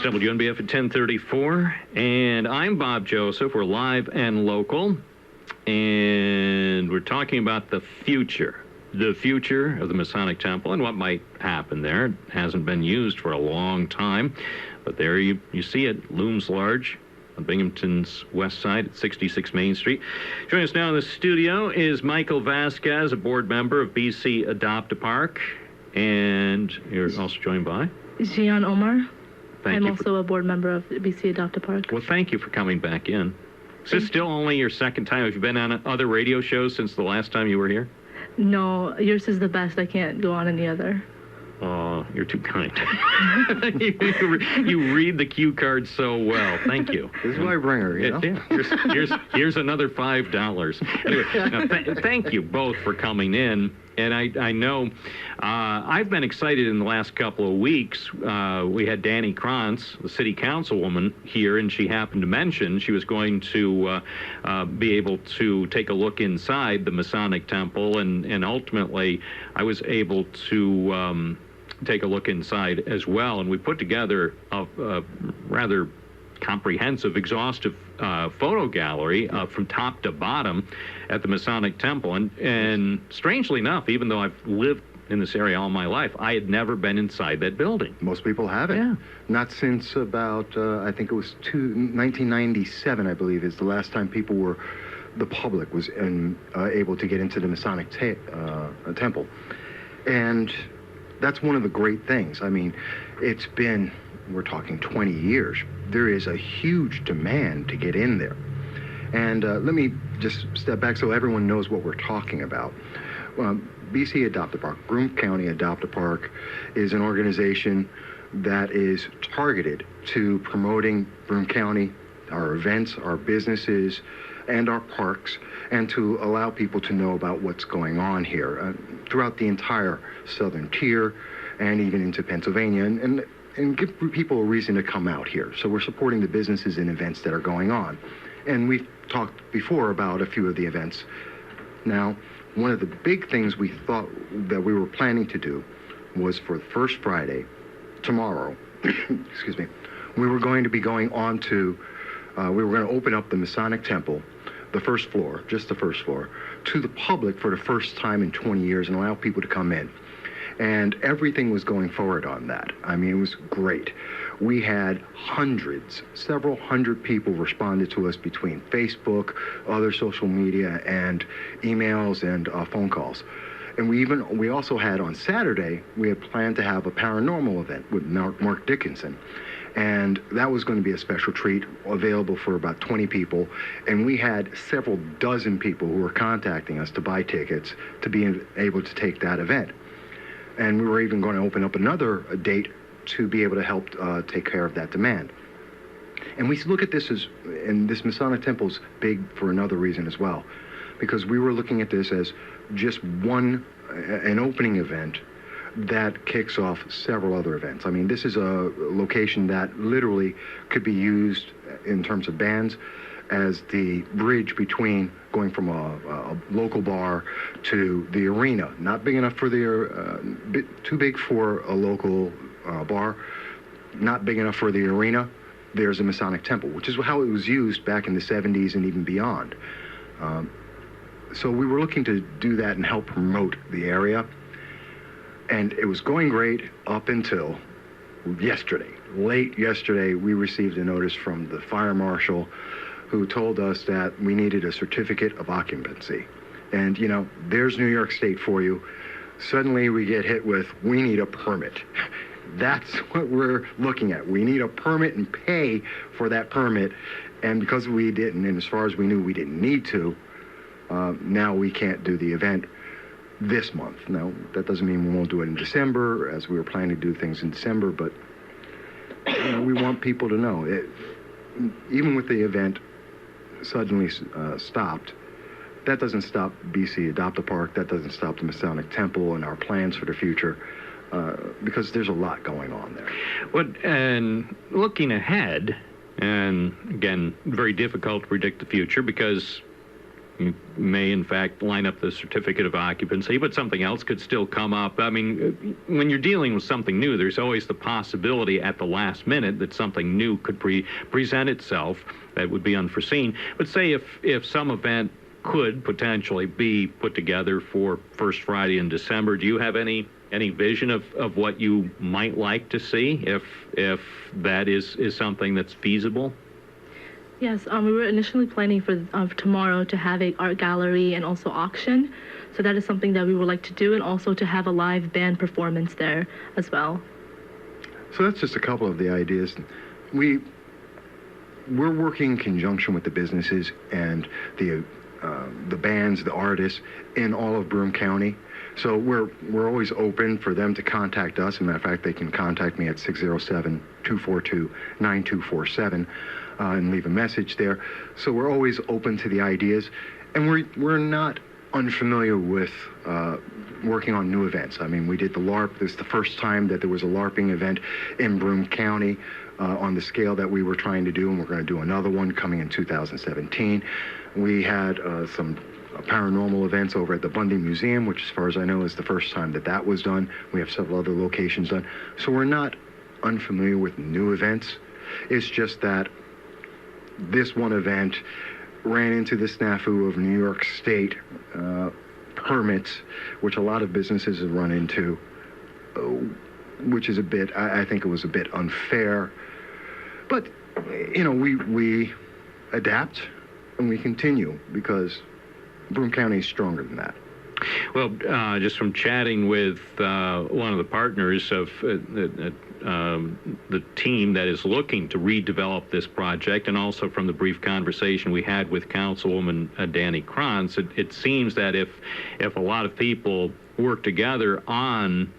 It's WNBF at 10:34, and I'm Bob Joseph. We're live and local, and we're talking about the future of the Masonic Temple and what might happen there. It hasn't been used for a long time, but there you see it, looms large on Binghamton's west side at 66 Main Street. Joining us now in the studio is Michael Vasquez, a board member of BC Adopt-A-Park, and you're also joined by Jiyan, Omar. I'm Thank also a board member of BC Adopt-A-Park. Well, thank you for coming back in. Is this still only your second time? Have you been on other radio shows since the last time you were here? No, yours is the best. I can't go on any other. Oh, you're too kind. you read the cue card so well. Thank you. This is why I bring her, you know? Yeah, here's another $5. Anyway, now, thank you both for coming in. And I know I've been excited in the last couple of weeks. We had Danny Krantz, the city councilwoman, here, and she happened to mention she was going to be able to take a look inside the Masonic Temple, and ultimately I was able to take a look inside as well. And we put together a rather comprehensive, exhaustive photo gallery from top to bottom at the Masonic Temple. And strangely enough, even though I've lived in this area all my life, I had never been inside that building. Most people haven't. Yeah. Not since about, I think it was 1997, I believe, is the last time the public was able to get into the Masonic Temple. And that's one of the great things. I mean, it's been, we're talking 20 years. There is a huge demand to get in there. And let me just step back so everyone knows what we're talking about. BC Adopt-A-Park, Broome County Adopt-A-Park, is an organization that is targeted to promoting Broome County, our events, our businesses, and our parks, and to allow people to know about what's going on here throughout the entire southern tier and even into Pennsylvania, and give people a reason to come out here. So we're supporting the businesses and events that are going on. And we've talked before about a few of the events. Now, one of the big things we thought that we were planning to do was for the first Friday, tomorrow, excuse me, we were going to be going on to, we were going to open up the Masonic Temple, the first floor, just the first floor, to the public for the first time in 20 years and allow people to come in. And everything was going forward on that. I mean, it was great. We had several hundred people responded to us between Facebook, other social media, and emails and phone calls. And we also had on Saturday, we had planned to have a paranormal event with Mark Dickinson. And that was going to be a special treat available for about 20 people. And we had several dozen people who were contacting us to buy tickets to be able to take that event. And we were even going to open up another date to be able to help take care of that demand. And we look at this and this Masonic Temple's big for another reason as well, because we were looking at this as just an opening event that kicks off several other events. I mean, this is a location that literally could be used in terms of bands as the bridge between going from a local bar to the arena. Not big enough for too big for a local bar, not big enough for the arena. There's a Masonic Temple, which is how it was used back in the 70s and even beyond. So we were looking to do that and help promote the area. And it was going great up until yesterday. Late yesterday, we received a notice from the fire marshal who told us that we needed a certificate of occupancy. And, you know, there's New York State for you. Suddenly we get hit with, we need a permit. That's what we're looking at. We need a permit and pay for that permit. And because we didn't, and as far as we knew, we didn't need to, now we can't do the event this month. Now, that doesn't mean we won't do it in December, as we were planning to do things in December, but you know, we want people to know. Even with the event suddenly stopped, that doesn't stop BC Adopt-A-Park, that doesn't stop the Masonic Temple and our plans for the future, because there's a lot going on there. And looking ahead, and again, very difficult to predict the future because You may, in fact, line up the certificate of occupancy, but something else could still come up. I mean, when you're dealing with something new, there's always the possibility at the last minute that something new could present itself that would be unforeseen. But say if some event could potentially be put together for First Friday in December, do you have any vision of what you might like to see if that is something that's feasible? Yes, we were initially planning for tomorrow to have an art gallery and also auction. So that is something that we would like to do, and also to have a live band performance there as well. So that's just a couple of the ideas. We're working in conjunction with the businesses and the bands, the artists in all of Broome County. So we're always open for them to contact us. As a matter of fact, they can contact me at 607-242-9247 and leave a message there. So we're always open to the ideas, and we're not unfamiliar with working on new events. I mean, we did the LARP. This is the first time that there was a LARPing event in Broome County on the scale that we were trying to do, and we're going to do another one coming in 2017. We had some paranormal events over at the Bundy Museum, which, as far as I know, is the first time that was done. We have several other locations done. So we're not unfamiliar with new events. It's just that this one event ran into the snafu of New York State permits, which a lot of businesses have run into, which is a bit, I think it was a bit unfair. But, you know, we adapt and we continue, because Broome County is stronger than that. Well, just from chatting with one of the partners of the team that is looking to redevelop this project, and also from the brief conversation we had with Councilwoman Danny Krantz, it seems that if a lot of people work together on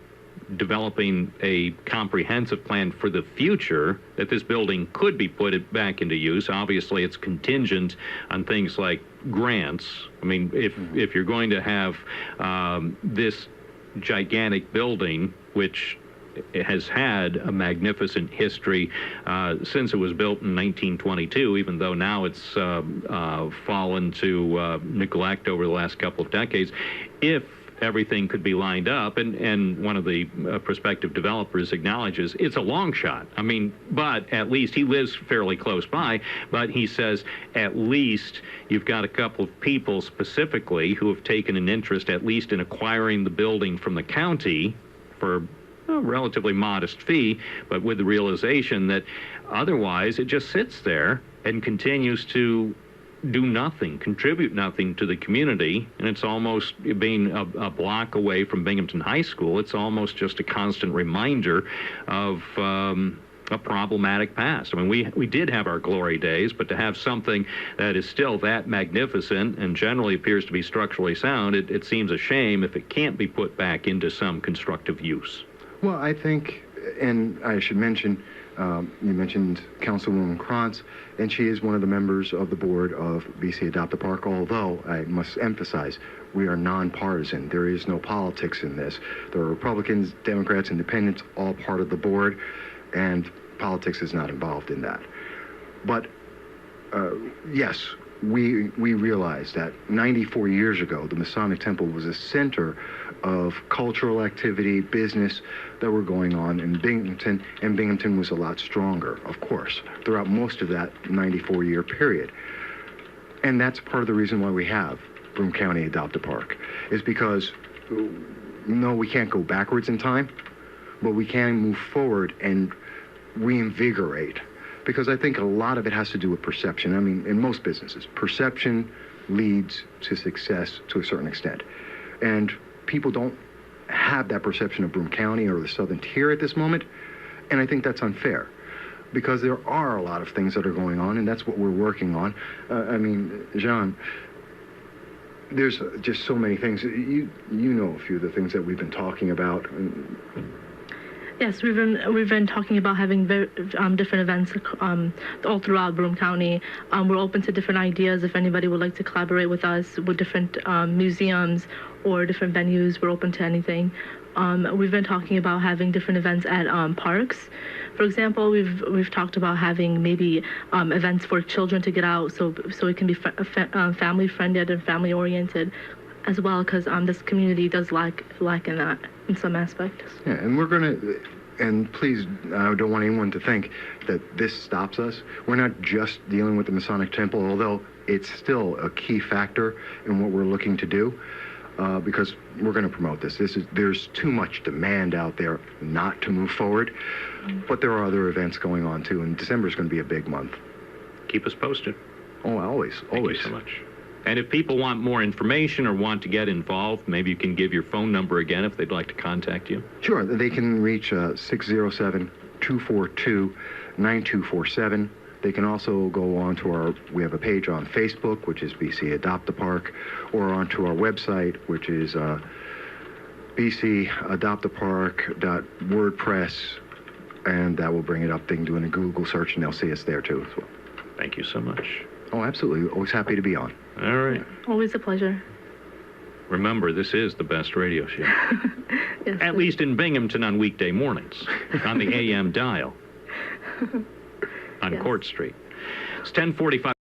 developing a comprehensive plan for the future, that this building could be put back into use. Obviously, it's contingent on things like grants. I mean, if you're going to have this gigantic building, which has had a magnificent history since it was built in 1922, even though now it's fallen to neglect over the last couple of decades, if everything could be lined up, and one of the prospective developers acknowledges it's a long shot. I mean, but at least he lives fairly close by, but he says at least you've got a couple of people specifically who have taken an interest at least in acquiring the building from the county for a relatively modest fee, but with the realization that otherwise it just sits there and continues to do nothing, contribute nothing to the community, and it's almost being a block away from Binghamton High School. It's almost just a constant reminder of a problematic past. I mean, we did have our glory days, but to have something that is still that magnificent and generally appears to be structurally sound, it seems a shame if it can't be put back into some constructive use. Well, I think, and I should mention, you mentioned Councilwoman Krantz, and she is one of the members of the board of BC Adopt-A-Park, although I must emphasize, we are nonpartisan. There is no politics in this. There are Republicans, Democrats, Independents, all part of the board, and politics is not involved in that. But yes, we realize that 94 years ago, the Masonic Temple was a center of cultural activity, business that were going on in Binghamton, and Binghamton was a lot stronger, of course, throughout most of that 94-year period. And that's part of the reason why we have Broome County Adopt-A-Park, is because, no, we can't go backwards in time, but we can move forward and reinvigorate. Because I think a lot of it has to do with perception. I mean, in most businesses, perception leads to success to a certain extent. And people don't have that perception of Broome County or the Southern Tier at this moment, and I think that's unfair, because there are a lot of things that are going on, and that's what we're working on. I mean, Jiyan, there's just so many things. You know a few of the things that we've been talking about. Yes, we've been talking about having different events all throughout Broome County. We're open to different ideas. If anybody would like to collaborate with us with different museums or different venues, we're open to anything. we've been talking about having different events at parks. For example, we've talked about having maybe events for children to get out, so it can be family friended and family oriented as well, because this community does lack in that in some aspects. Yeah, and we're going to, and please, I don't want anyone to think that this stops us. We're not just dealing with the Masonic Temple, although it's still a key factor in what we're looking to do, because we're going to promote this. There's too much demand out there not to move forward, but there are other events going on too, and December is going to be a big month. Keep us posted. Oh, always. Thank you so much. And if people want more information or want to get involved, maybe you can give your phone number again if they'd like to contact you. Sure. They can reach 607-242-9247. They can also go on to we have a page on Facebook, which is BC Adopt-A-Park, or onto our website, which is bcadoptapark.wordpress, and that will bring it up. They can do a Google search, and they'll see us there, too, as well. Thank you so much. Oh, absolutely. Always happy to be on. All right. Always a pleasure. Remember, this is the best radio show. Yes, At least in Binghamton on weekday mornings, on the AM dial, on Yes. Court Street. It's 10:45.